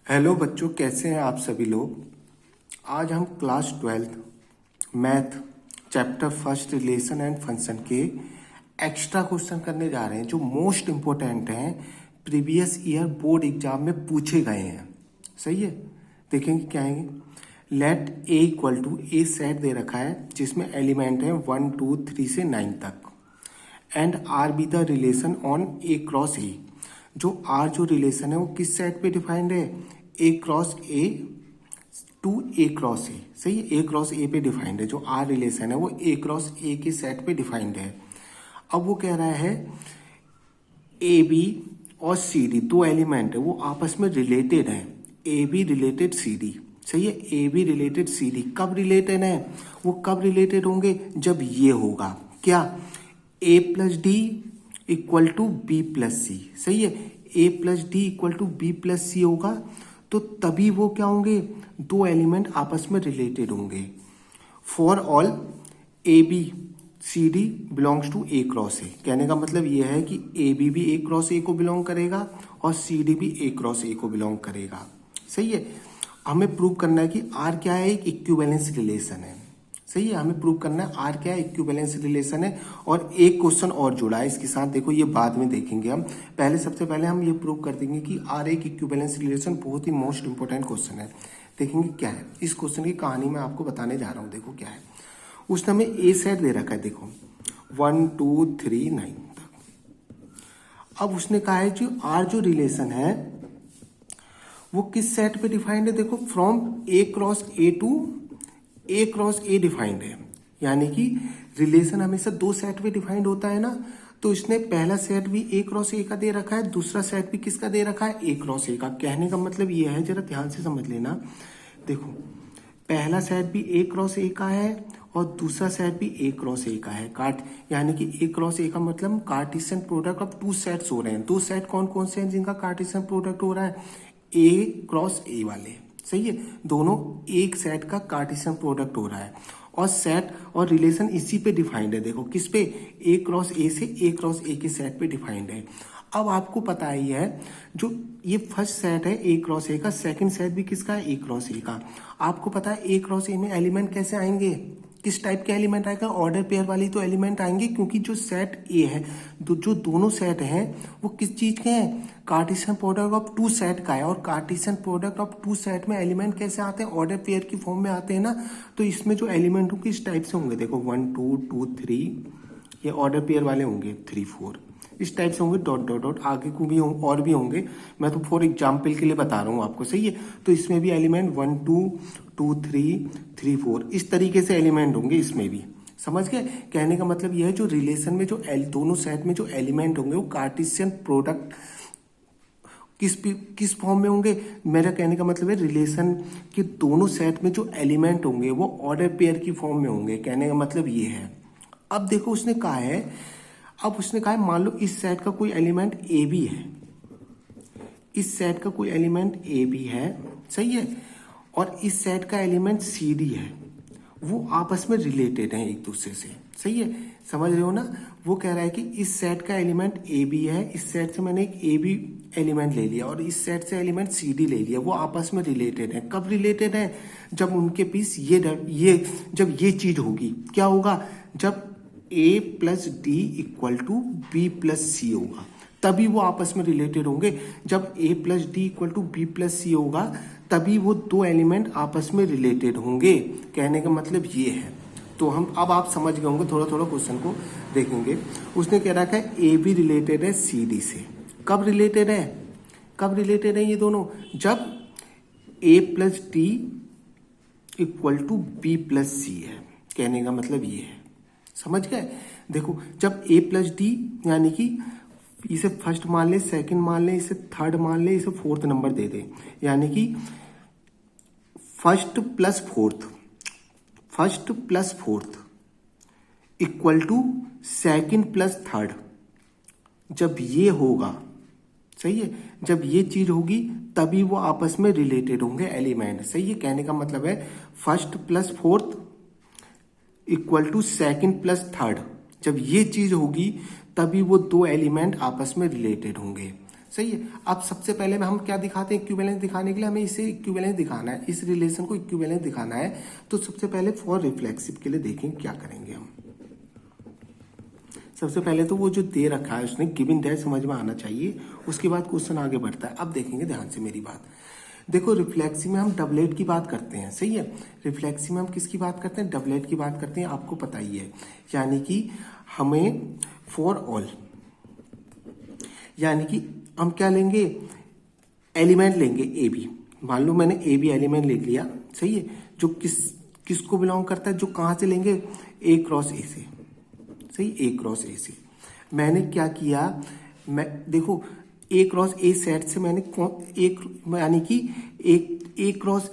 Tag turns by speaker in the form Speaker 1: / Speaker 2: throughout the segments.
Speaker 1: Hello बच्चों, कैसे हैं आप सभी लोग। आज हम class 12th math chapter first relation and function के एक्स्ट्रा क्वेश्चन करने जा रहे हैं जो मोस्ट इम्पोर्टेंट हैं, प्रीवियस ईयर बोर्ड एग्जाम में पूछे गए हैं। सही है, देखेंगे क्या है। Let A equal to A set दे रखा है जिसमें एलिमेंट है 1 2 3 से 9 तक and R be the relation on A cross ए। जो आर जो रिलेशन है वो किस सेट पे डिफाइंड है, A cross A to A cross A. सही है, ए क्रॉस ए पे डिफाइंड है। जो आर रिलेशन है वो ए क्रॉस ए के सेट पे डिफाइंड है। अब वो कह रहा है ए बी और सी डी दो एलिमेंट है वो आपस में रिलेटेड है। A B related C D. सही है, A B related C D कब रिलेटेड है, वो कब रिलेटेड होंगे जब ये होगा क्या, A plus D equal to B plus C. सही है, A plus D equal to B plus C होगा तो तभी वो क्या होंगे, दो एलिमेंट आपस में रिलेटेड होंगे। For all a b c d belongs to A cross A. कहने का मतलब ये है कि ए बी भी ए क्रॉस ए को बिलोंग करेगा और सी डी भी ए क्रॉस ए को बिलोंग करेगा। सही है, हमें प्रूव करना है कि आर क्या है, एक इक्विवेलेंस रिलेशन है। सही है, हमें प्रूव करना है आर क्या है, इक्विवेलेंस रिलेशन है। और एक क्वेश्चन और जुड़ा है इसके साथ, देखो ये बाद में देखेंगे हम। सबसे पहले हम ये प्रूव कर देंगे कि आर एक इक्विवेलेंस रिलेशन। बहुत ही मोस्ट इंपोर्टेंट क्वेश्चन है, देखेंगे क्या है। इस क्वेश्चन की कहानी मैं आपको बताने जा रहा हूँ। देखो क्या है, उसने हमें ए सेट दे रखा है, देखो 1 2 3 9 तक। अब उसने कहा है जो आर जो रिलेशन है वो किस सेट पे डिफाइंड है, देखो from A cross A to A cross A defined है। यानी कि रिलेशन हमेशा दो सेट पे डिफाइंड होता है ना, तो इसने पहला सेट भी ए क्रॉस ए का दे रखा है, दूसरा सेट भी किसका दे रखा है, ए क्रॉस ए का। कहने का मतलब ये है, जरा ध्यान से समझ लेना। देखो पहला सेट भी ए क्रॉस ए का है और दूसरा सेट भी ए क्रॉस ए का है। यानी कि ए क्रॉस ए का मतलब Cartesian product of two sets हो रहे हैं। दो सेट कौन कौन से हैं जिनका कार्टेशियन प्रोडक्ट हो रहा है, ए क्रॉस ए वाले। सही है, दोनों एक सेट का कार्टेशियन प्रोडक्ट हो रहा है और सेट और रिलेशन इसी पे डिफाइंड है। देखो किस पे, ए क्रॉस ए से ए क्रॉस ए के सेट पे डिफाइंड है। अब आपको पता ही है जो ये फर्स्ट सेट है ए क्रॉस ए का, सेकंड सेट भी किसका है, ए क्रॉस ए का। आपको पता है ए क्रॉस ए में एलिमेंट कैसे आएंगे, किस टाइप के एलिमेंट आएगा, ऑर्डर पेयर वाली तो एलिमेंट आएंगे। क्योंकि जो सेट ए है, जो दोनों सेट हैं वो किस चीज के हैं, Cartesian product of two set का है। और Cartesian product of two set में एलिमेंट कैसे आते हैं, ऑर्डर पेयर की फॉर्म में आते हैं ना। तो इसमें जो एलिमेंट होंगे इस टाइप से होंगे, देखो 1 2 2 3, ये ऑर्डर पेयर वाले होंगे, 3 4 इस टाइप से होंगे, डॉट डॉट डॉट। आगे को भी और भी होंगे, मैं तो फॉर एग्जाम्पल के लिए बता रहा हूँ आपको। सही है, तो इसमें भी एलिमेंट 1 2 2 3 3 4 इस तरीके से एलिमेंट होंगे इसमें भी। समझ गए, कहने का मतलब यह है जो रिलेशन में जो दोनों सेट में जो एलिमेंट होंगे वो कार्टेशियन प्रोडक्ट किस फॉर्म में होंगे। मेरा कहने का मतलब है रिलेशन के दोनों सेट में जो एलिमेंट होंगे वो ऑर्डर पेयर की फॉर्म में होंगे। कहने का मतलब ये है। अब देखो उसने कहा है, मान लो इस सेट का कोई एलिमेंट ए बी है, इस सेट का कोई एलिमेंट ए बी है। सही है, और इस सेट का एलिमेंट सी डी है, वो आपस में रिलेटेड हैं एक दूसरे से। सही है, समझ रहे हो ना। वो कह रहा है कि इस सेट का एलिमेंट ए बी है, इस सेट से मैंने एक ए बी एलिमेंट ले लिया और इस सेट से एलिमेंट सी डी ले लिया, वो आपस में रिलेटेड है। कब रिलेटेड है, जब उनके बीच जब ये चीज होगी, क्या होगा, जब A plus D equal to B plus C होगा, तभी वो आपस में रिलेटेड होंगे। जब A plus D equal to B plus C होगा तभी वो दो एलिमेंट आपस में रिलेटेड होंगे। कहने का मतलब ये है। तो हम अब आप समझ गए होंगे, थोड़ा थोड़ा क्वेश्चन को देखेंगे। उसने कह रखा है ए बी रिलेटेड है सी डी से। कब रिलेटेड है ये दोनों, जब A plus D equal to B plus C है। कहने का मतलब ये है, समझ गए। देखो जब ए प्लस डी, यानी कि इसे फर्स्ट मान ले, सेकंड मान ले, इसे थर्ड मान ले, इसे फोर्थ नंबर दे दे, यानी कि first plus fourth equal to second plus third. जब ये होगा, सही है, जब ये चीज होगी तभी वो आपस में रिलेटेड होंगे एलिमेंट। सही है, कहने का मतलब है first plus fourth equal to second plus third. जब ये चीज होगी तभी वो दो एलिमेंट आपस में रिलेटेड होंगे। सही है। अब सबसे पहले में हम क्या दिखाते हैं, इक्विवेलेंस दिखाने के लिए हमें इसे इक्विवेलेंस दिखाना है, इस रिलेशन को इक्विवेलेंस दिखाना है। तो सबसे पहले फॉर रिफ्लेक्सिव के लिए देखें क्या करेंगे हम। सबसे पहले तो वो जो दे रखा है उसने गिवन दैट समझ में आना चाहिए, उसके बाद क्वेश्चन आगे बढ़ता है। अब देखेंगे ध्यान से मेरी बात, देखो रिफ्लेक्सिव में हम डबलेट की बात करते हैं, सही है। रिफ्लेक्सिव में हम किसकी बात करते हैं, डबलेट की बात करते हैं, आपको पता ही है। यानी कि हमें फॉर ऑल, यानी कि हम क्या लेंगे, एलिमेंट लेंगे ए बी। मान लो मैंने ए बी एलिमेंट ले लिया, सही है, जो किसको बिलोंग करता है, जो कहाँ से लेंगे, ए क्रॉस ए से, सही, ए क्रॉस ए से। मैंने क्या किया, मैं देखो ए क्रॉस ए सेट से मैंने एक, यानी कि एक ए क्रॉस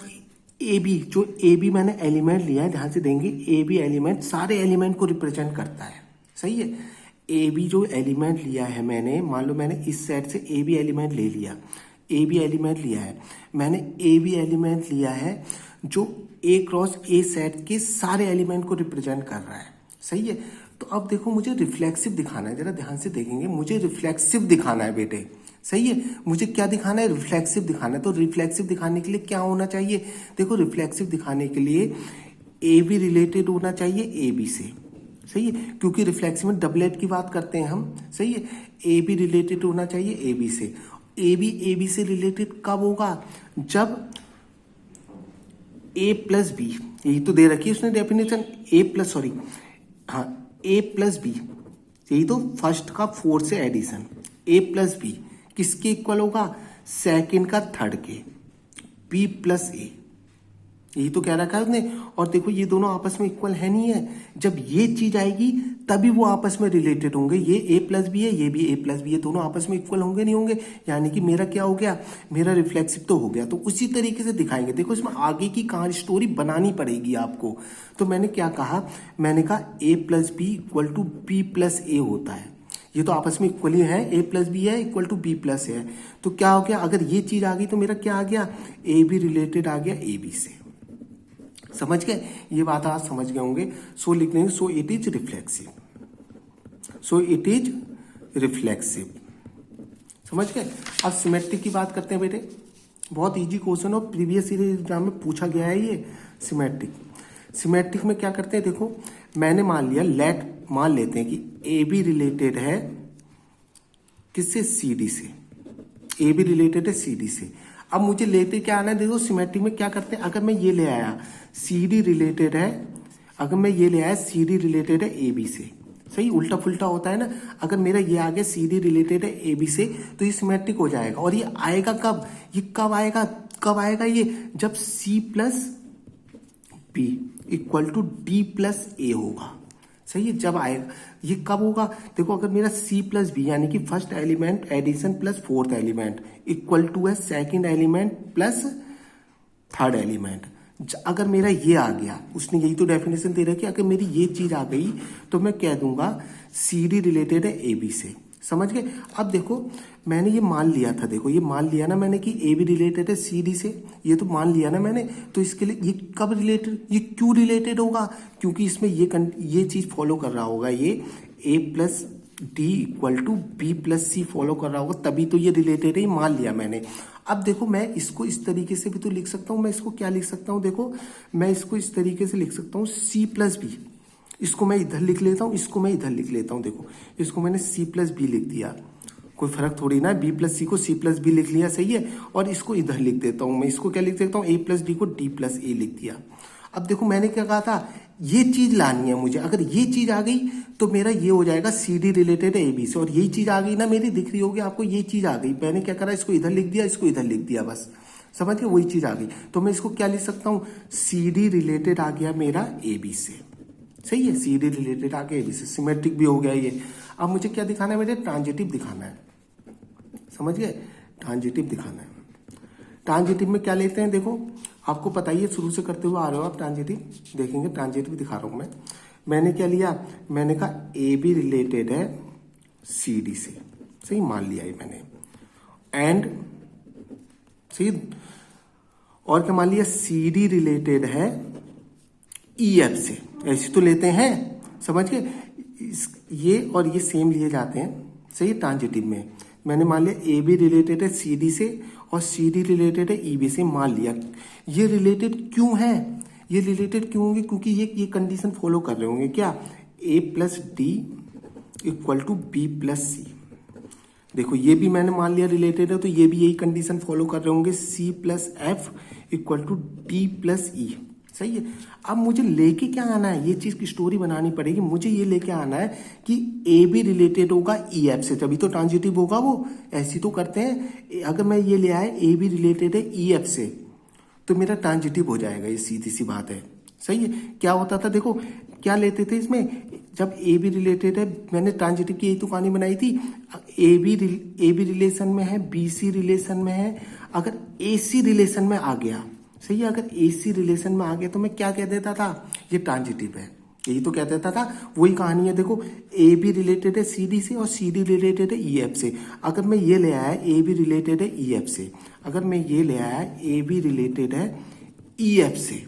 Speaker 1: ए बी, जो ए बी मैंने एलिमेंट लिया है, ध्यान से देंगे, ए बी एलिमेंट सारे एलिमेंट को रिप्रेजेंट करता है, सही है। ए बी जो एलिमेंट लिया है मैंने, मान लो मैंने इस सेट से ए बी एलिमेंट ले लिया, ए बी एलिमेंट लिया है मैंने, ए बी एलिमेंट लिया है जो ए क्रॉस ए सेट के सारे एलिमेंट को रिप्रेजेंट कर रहा है, सही है। तो अब देखो मुझे रिफ्लेक्सिव दिखाना है, जरा ध्यान से देखेंगे, मुझे रिफ्लेक्सिव दिखाना है बेटे, सही है। मुझे क्या दिखाना है, रिफ्लेक्सिव दिखाना है। तो रिफ्लेक्सिव दिखाने के लिए क्या होना चाहिए, देखो रिफ्लेक्सिव दिखाने के लिए ए बी रिलेटेड होना चाहिए ए बी से, सही है, क्योंकि रिफ्लेक्सिव में डबलेट की बात करते हैं हम, सही है। ए बी रिलेटेड होना चाहिए ए बी से। ए बी से रिलेटेड कब होगा, जब ए प्लस बी, यही तो दे रखी है उसने डेफिनेशन, ए प्लस, सॉरी हाँ, ए प्लस बी, यही तो फर्स्ट का फोर्थ से एडिशन, ए प्लस बी किसके इक्वल होगा, सेकंड का थर्ड के, बी प्लस ए, यही तो कह रखा है उसने। और देखो ये दोनों आपस में इक्वल है नहीं है, जब ये चीज आएगी तभी वो आपस में रिलेटेड होंगे, ये ए प्लस बी है, ये भी ए प्लस बी है, दोनों आपस में इक्वल होंगे नहीं होंगे, यानी कि मेरा क्या हो गया, मेरा रिफ्लेक्सिव तो हो गया। तो उसी तरीके से दिखाएंगे, देखो इसमें आगे की कहानी स्टोरी बनानी पड़ेगी आपको। तो मैंने क्या कहा, मैंने कहा A plus B equal to B plus A होता है, ये तो आपस में इक्वली है, ए प्लस बी है इक्वल टू बी प्लस है। तो क्या हो गया, अगर ये चीज आ गई तो मेरा क्या आ गया, ए बी रिलेटेड आ गया ए बी से, समझ गए, ये बात आज समझ गए होंगे। सो लिख देंगे, so it is reflexive, so it is reflexive, समझ गए। अब सिमेट्रिक की बात करते हैं बेटे, बहुत इजी क्वेश्चन और प्रीवियस ईयर एग्जाम में पूछा गया है ये सिमेट्रिक। सिमेट्रिक में क्या करते हैं, देखो मैंने मान लिया, मान लेते हैं कि ए बी रिलेटेड है किससे, सी डी से, ए बी रिलेटेड है सी डी से। अब मुझे लेते क्या आना है, देखो सिमेट्रिक में क्या करते हैं, अगर मैं ये ले आया सी डी रिलेटेड है, अगर मैं ये ले आया सी डी रिलेटेड है ए बी से, सही, उल्टा फुल्टा होता है ना, अगर मेरा ये आ गया सी डी रिलेटेड है ए बी से, तो ये सिमेट्रिक हो जाएगा। और ये आएगा कब, ये कब आएगा, कब आएगा ये, जब C plus B equal to D plus A होगा, सही है, जब आएगा। ये कब होगा, देखो अगर मेरा सी प्लस बी यानी कि first element addition plus fourth element equal to है second element plus third element, अगर मेरा ये आ गया, उसने यही तो डेफिनेशन दे रखी है, अगर मेरी ये चीज आ गई तो मैं कह दूंगा सी डी रिलेटेड है ए बी से, समझ गए। अब देखो मैंने ये मान लिया था, देखो ये मान लिया ना मैंने कि ए बी रिलेटेड है सी डी से, ये तो मान लिया ना मैंने, तो इसके लिए ये कब रिलेटेड, ये क्यों रिलेटेड होगा, क्योंकि इसमें ये चीज फॉलो कर रहा होगा, ये A plus D equal to B plus C follow कर रहा होगा, तभी तो ये रिलेटेड है, मान लिया मैंने। अब देखो मैं इसको इस तरीके से भी तो लिख सकता हूँ, मैं इसको क्या लिख सकता हूँ, देखो मैं इसको इस तरीके से लिख सकता हूँ, सी प्लस बी, इसको मैं इधर लिख लेता हूँ, इसको मैं इधर लिख लेता हूँ, देखो इसको मैंने सी प्लस बी लिख दिया, कोई फर्क थोड़ी ना, बी प्लस सी को सी प्लस बी लिख लिया, सही है। और इसको इधर लिख देता हूँ मैं, इसको क्या लिख देता हूँ, ए प्लस डी को डी प्लस ए लिख दिया। अब देखो मैंने क्या कहा था, ये चीज लानी है मुझे, अगर ये चीज आ गई तो मेरा ये हो जाएगा c d related a b से, और यही चीज आ गई ना मेरी, दिख रही होगी आपको, ये चीज आ गई, मैंने क्या करा, इसको इधर लिख दिया, इसको इधर लिख दिया, बस समझ गए, वही चीज आ गई। तो मैं इसको क्या लिख सकता हूँ, सी डी रिलेटेड आ गया मेरा ए बी से, सही है, सी डी रिलेटेड आ गया ए बी से, सिमेट्रिक भी हो गया ये। अब मुझे क्या दिखाना है बेटे, ट्रांजिटिव दिखाना है, समझ गए, ट्रांजिटिव दिखाना है। ट्रांजिटिव में क्या लेते हैं, देखो आपको पता ही है, शुरू से करते हुए आ रहे हो आप, ट्रांजिटिव देखेंगे, ट्रांजिटिव दिखा रहा हूं मैं। मैंने क्या लिया, मैंने कहा ए बी रिलेटेड है सी डी से, सही मान लिया ये मैंने, एंड सही, और क्या मान लिया, सी डी रिलेटेड है ई एफ से, ऐसे तो लेते हैं, समझ गए, ये और ये सेम लिए जाते हैं, सही ट्रांजिटिव में। मैंने मान लिया ए बी रिलेटेड है सी डी से और सी डी रिलेटेड है ई बी से, मान लिया। ये रिलेटेड क्यों है, ये रिलेटेड क्यों होंगे, क्योंकि ये कंडीशन फॉलो कर रहे होंगे क्या, A plus D equal to B plus C. देखो ये भी मैंने मान लिया रिलेटेड है, तो ये भी यही कंडीशन फॉलो कर रहे होंगे, C plus F equal to D plus E. सही है। अब मुझे लेके क्या आना है, ये चीज की स्टोरी बनानी पड़ेगी। मुझे ये लेके आना है कि ए भी रिलेटेड होगा ई एफ से, तभी तो ट्रांजिटिव होगा वो। ऐसी तो करते हैं, अगर मैं ये ले आया ए भी रिलेटेड है ई एफ से, तो मेरा ट्रांजिटिव हो जाएगा, ये सीधी सी बात है। सही है। क्या होता था, देखो क्या लेते थे इसमें, जब ए बी रिलेटेड है, मैंने ट्रांजिटिव की यही तो कहानी बनाई थी। ए बी रिलेशन में है, बी सी रिलेशन में है, अगर ए सी रिलेशन में आ गया, सही है, अगर ए सी रिलेशन में आ गया तो मैं क्या कह देता था, ये ट्रांजिटिव है, यही तो कह देता था। वही कहानी है, देखो ए बी रिलेटेड है सी डी से और सी डी रिलेटेड है ई एफ से। अगर मैं ये ले आया ए बी रिलेटेड है ई एफ से, अगर मैं ये ले आया ए बी रिलेटेड है ई एफ से,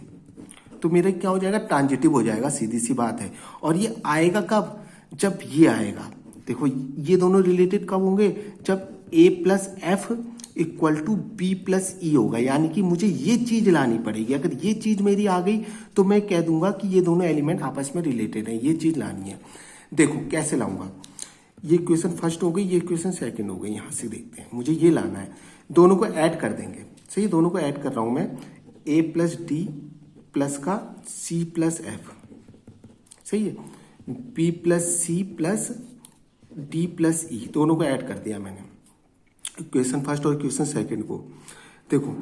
Speaker 1: तो मेरा क्या हो जाएगा, ट्रांजिटिव हो जाएगा, सीधी सी बात है। और ये आएगा कब, जब ये आएगा। देखो ये दोनों रिलेटेड कब होंगे, जब A plus F equal to B plus E होगा, यानी कि मुझे ये चीज लानी पड़ेगी। अगर ये चीज मेरी आ गई तो मैं कह दूंगा कि ये दोनों एलिमेंट आपस में रिलेटेड है, ये चीज लानी है। देखो कैसे लाऊंगा, ये इक्वेशन फर्स्ट हो गई, ये इक्वेशन सेकंड हो गई। यहां से देखते हैं, मुझे ये लाना है, दोनों को ऐड कर देंगे। सही, दोनों को ऐड कर रहा हूं मैं, ए प्लस डी प्लस का सी प्लस एफ, सही है, B plus C plus D plus E, दोनों को ऐड कर दिया मैंने, इक्वेशन फर्स्ट और इक्वेशन सेकंड को। देखो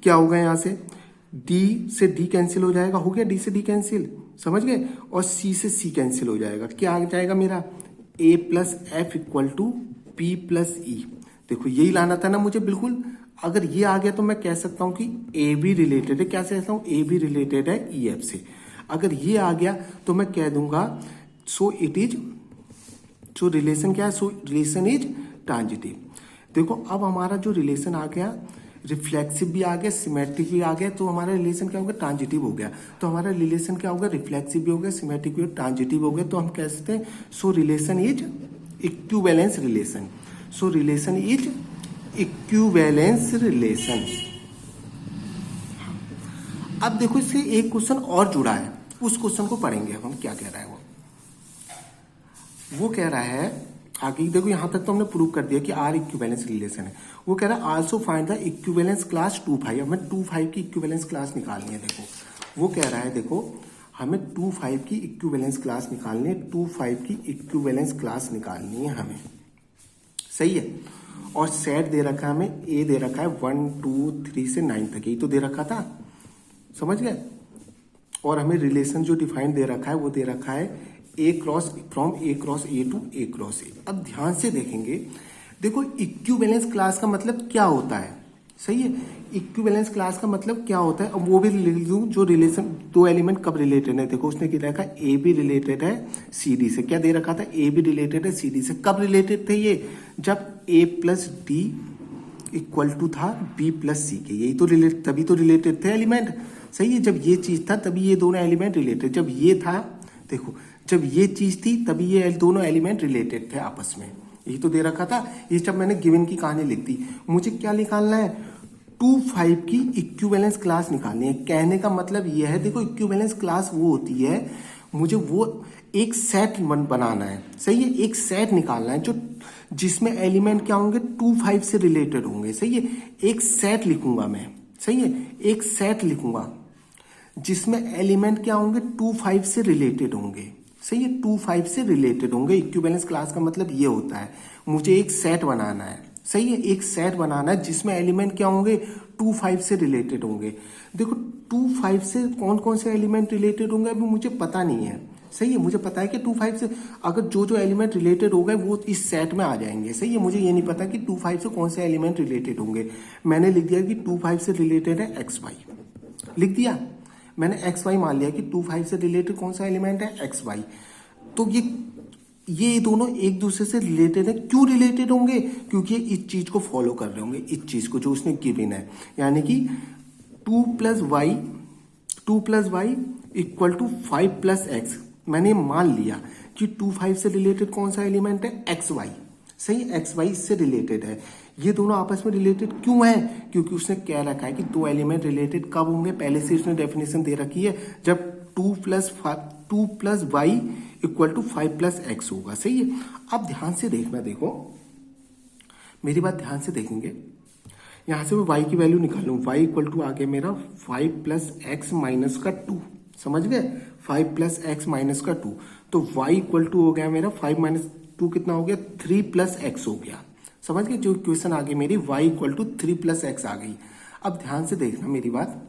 Speaker 1: क्या होगा, यहां से डी कैंसिल हो जाएगा, हो गया डी से डी कैंसिल, समझ गए, और सी से सी कैंसिल हो जाएगा। क्या आ जाएगा मेरा, A plus F equal to B plus E. देखो यही लाना था ना मुझे, बिल्कुल। अगर ये आ गया तो मैं कह सकता हूं कि ए बी रिलेटेड है, क्या कहता हूं, ए बी रिलेटेड है ई एफ से। अगर ये आ गया तो मैं कह दूंगा so it is, so relation क्या है, सो रिलेशन इज ट्रांजिटिव। देखो अब हमारा जो रिलेशन आ गया, रिफ्लेक्सिव भी आ गया, सिमेट्रिक भी आ गया, तो हमारा रिलेशन क्या हो गया, ट्रांजिटिव हो गया। तो हमारा रिलेशन क्या होगा, रिफ्लेक्सिव भी हो गया, सिमेट्रिक भी, ट्रांजिटिव हो गया। तो हम कह सकते हैं सो relation is equivalence relation, so relation is equivalence relation. अब देखो इससे एक क्वेश्चन और जुड़ा है, उस क्वेश्चन को पढ़ेंगे हम, क्या कह रहा है वो कह रहा है आगे। देखो यहां तक तो हमने प्रूव कर दिया कि आर इक्विवेलेंस रिलेशन है। वो कह रहा है also find the equivalence class 2,5। हमें 2,5 की इक्विवेलेंस क्लास निकालनी है। देखो वो कह रहा है, देखो हमें 2,5 की इक्विवेलेंस क्लास निकालनी है, 2,5 की इक्विवेलेंस क्लास निकालनी है हमें, सही है। और सेट दे रखा है हमें, ए दे रखा है 1 2 3 से 9 तक, यही तो दे रखा था, समझ गए। और हमें रिलेशन जो डिफाइंड दे रखा है वो दे रखा है A cross, from A cross A to A cross A. अब ध्यान से देखेंगे, देखो इक्विवेलेंस क्लास का मतलब क्या होता है, सही है। इक्विवेलेंस क्लास का मतलब क्या होता है, अब वो भी लिख दूं, जो रिलेशन दो एलिमेंट कब रिलेटेड है। देखो उसने क्या रखा, ए बी रिलेटेड है सी डी से, क्या दे रखा था, ए बी रिलेटेड है सी डी से। कब रिलेटेड थे ये, जब A plus D equal to था बी प्लस सी के, यही तो रिलेटेड, तभी तो रिलेटेड थे एलिमेंट, सही है। जब ये चीज था तभी ये दोनों एलिमेंट रिलेटेड, जब ये था, देखो जब ये चीज थी तभी ये दोनों एलिमेंट रिलेटेड थे आपस में, यही तो दे रखा था। ये जब मैंने गिवन की कहानी लिख दी, मुझे क्या निकालना है, 2,5 की इक्विवेलेंस क्लास निकालनी है। कहने का मतलब ये है, देखो इक्विवेलेंस क्लास वो होती है, मुझे वो एक सेट बनाना है, सही है, एक सेट निकालना है जो जिसमें एलिमेंट क्या होंगे, 2,5 से रिलेटेड होंगे, सही है। एक सेट लिखूंगा मैं, सही है, एक सेट लिखूंगा जिसमें एलिमेंट क्या होंगे, 2,5 से रिलेटेड होंगे, सही है, 2,5 से रिलेटेड होंगे। इक्विवेलेंस क्लास का मतलब ये होता है, मुझे एक सेट बनाना है, सही है, एक सेट बनाना है जिसमें एलिमेंट क्या होंगे, 2,5 से रिलेटेड होंगे। देखो 2,5 से कौन कौन से एलिमेंट रिलेटेड होंगे अभी मुझे पता नहीं है, सही है। मुझे पता है कि 2,5 से अगर जो एलिमेंट रिलेटेड हो गए वो इस सेट में आ जाएंगे, सही है। मुझे ये नहीं पता कि 2,5 से कौन से एलिमेंट रिलेटेड होंगे। मैंने लिख दिया कि 2,5 से रिलेटेड है XY, लिख दिया मैंने, XY मान लिया कि 2,5 से रिलेटेड कौन सा एलिमेंट है, XY। तो ये दोनों एक दूसरे से रिलेटेड है। क्यों रिलेटेड होंगे, क्योंकि इस चीज को फॉलो कर रहे होंगे, इस चीज को जो उसने गिवन है, यानी कि 2 plus y equal to 5 plus x. मैंने मान लिया कि 2,5 से रिलेटेड कौन सा एलिमेंट है, XY, सही, एक्स वाई इससे रिलेटेड है। ये दोनों आपस में रिलेटेड क्यों है? क्योंकि उसने क्या रखा है कि दो एलिमेंट रिलेटेड कब होंगे, पहले से उसने डेफिनेशन दे रखी है, जब 2 plus y equal to 5 plus x होगा। सही है। अब ध्यान से देखना, देखो मेरी बात ध्यान से देखेंगे। यहां से मैं y की वैल्यू निकालूं, y इक्वल टू आगे मेरा 5 प्लस एक्स माइनस का 2, समझ गए, 5 प्लस एक्स माइनस का 2, तो y इक्वल टू हो गया मेरा 5 माइनस 2 कितना हो गया, 3 प्लस एक्स हो गया। समझ गए, जो इक्वेशन आ गई मेरी y equal to 3 plus X आ गई। अब ध्यान से देखना मेरी बात।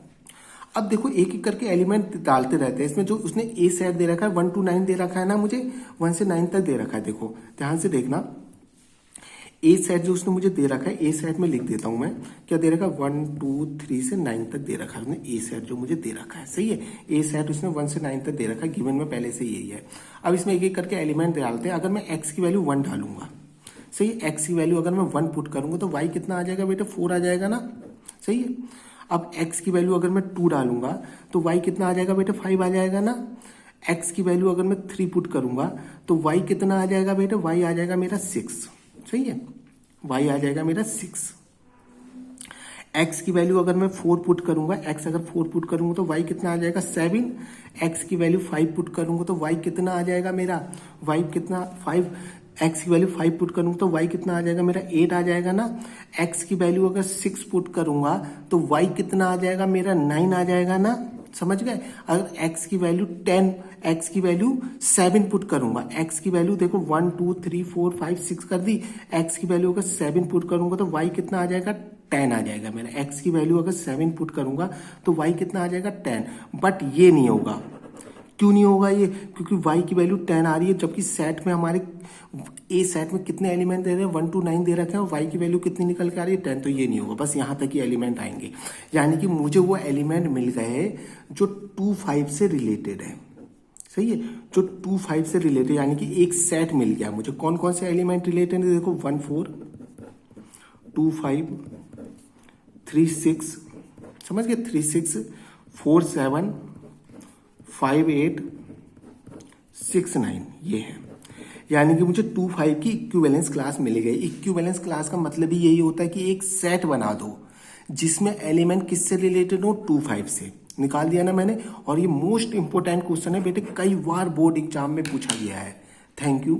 Speaker 1: अब देखो एक एक करके एलिमेंट डालते रहते हैं इसमें। जो उसने ए सेट दे रखा है 1 to 9 दे रखा है ना, मुझे 1 से 9 तक दे रखा है। देखो ध्यान से देखना, ए सेट जो उसने मुझे दे रखा है, ए सेट में लिख देता हूं मैं, क्या दे रखा है 1 2 3 से 9 तक दे रखा है उसने, ए सेट जो मुझे दे रखा है। सही है, ए सेट उसने 1 से 9 तक दे रखा है, गिवन में पहले से यही है। अब इसमें एक एक करके एलिमेंट डालते हैं। अगर मैं एक्स की वैल्यू 1 डालूंगा, सही है, एक्स की वैल्यू अगर मैं 1 पुट करूंगा तो वाई कितना आ जाएगा बेटा, 4 आ जाएगा ना। सही है। अब एक्स की वैल्यू अगर मैं 2 डालूंगा तो वाई कितना आ जाएगा बेटा, 5 आ जाएगा ना। एक्स की वैल्यू अगर मैं 3 पुट करूंगा तो वाई कितना आ जाएगा बेटा, वाई आ जाएगा मेरा 6। सही है, y आ जाएगा मेरा 6। x की वैल्यू अगर मैं 4 पुट करूंगा, x अगर 4 पुट करूंगा तो y कितना आ जाएगा 7। x की वैल्यू 5 पुट करूंगा तो y कितना आ जाएगा मेरा, y कितना 5। x की वैल्यू 5 पुट करूंगा तो y कितना आ जाएगा मेरा 8 आ जाएगा ना। x की वैल्यू अगर 6 पुट करूंगा तो y कितना आ जाएगा मेरा 9 आ जाएगा ना। समझ गए। अगर x की वैल्यू 10, x की वैल्यू 7 पुट करूंगा, x की वैल्यू देखो 1 2 3 4 5 6 कर दी, x की वैल्यू अगर 7 पुट करूंगा तो y कितना आ जाएगा 10 आ जाएगा मेरा। x की वैल्यू अगर 7 पुट करूंगा तो y कितना आ जाएगा 10। बट ये नहीं होगा, क्यों नहीं होगा ये, क्योंकि y की वैल्यू 10 आ रही है, जबकि सेट में हमारे ए सेट में कितने एलिमेंट दे रहे हैं 1 to 9 दे रखे हैं, और y की वैल्यू कितनी निकल के आ रही है 10। तो ये नहीं होगा, बस यहाँ तक ही एलिमेंट आएंगे। यानी कि मुझे वो एलिमेंट मिल गए जो 2 5 से रिलेटेड है। सही है, जो 2 5 से रिलेटेड, यानी कि एक सेट मिल गया मुझे। कौन कौन से एलिमेंट रिलेटेड है देखो, 1 4 2 5 3 6, समझ गए, 3 6 4 7 5 8 6 9, ये है। यानी कि मुझे 2 5 की इक्विवेलेंस क्लास मिल गई। इक्विवेलेंस क्लास का मतलब ही यही होता है कि एक सेट बना दो जिसमें एलिमेंट किससे रिलेटेड हो, 2 5 से। निकाल दिया ना मैंने। और ये मोस्ट इंपोर्टेंट क्वेश्चन है बेटे, कई बार बोर्ड एग्जाम में पूछा गया है। Thank you.